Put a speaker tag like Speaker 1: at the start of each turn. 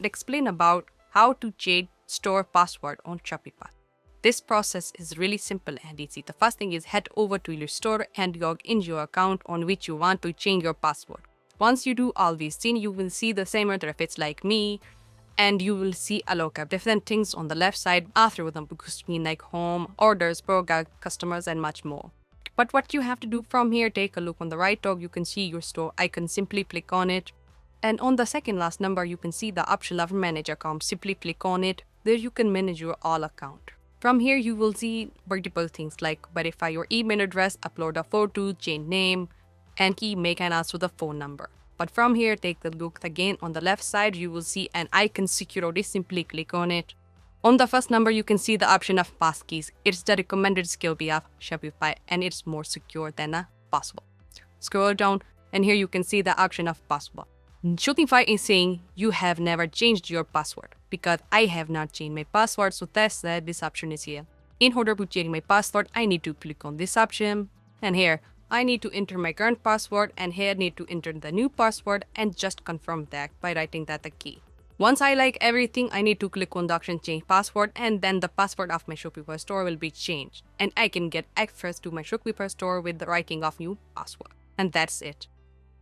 Speaker 1: explain about how to change store password on Shopify. This process is really simple and easy. The first thing is head over to your store and log in your account on which you want to change your password. Once you do all these things, you will see the same interface like me, and you will see a lot of different things on the left side after them, because mean like home, orders, product, customers, and much more. But what you have to do from here, take a look on the right top, you can see your store icon, simply click on it. And on the second last number, you can see the option of manage account, simply click on it. There you can manage your all account. From here, you will see multiple things like verify your email address, upload a photo, change name, and key, make and also the phone number. But from here, take a look again on the left side, you will see an icon security, simply click on it. On the first number, you can see the option of passkeys. It's the recommended skill of Shopify and it's more secure than a password. Scroll down and here you can see the option of password. Shopify is saying you have never changed your password because I have not changed my password, so that's why this option is here. In order to change my password, I need to click on this option, and here I need to enter my current password, and here I need to enter the new password and just confirm that by writing that the key. Once I like everything, I need to click on the option change password, and then the password of my Shopify store will be changed and I can get access to my Shopify store with the writing of new password. And that's it.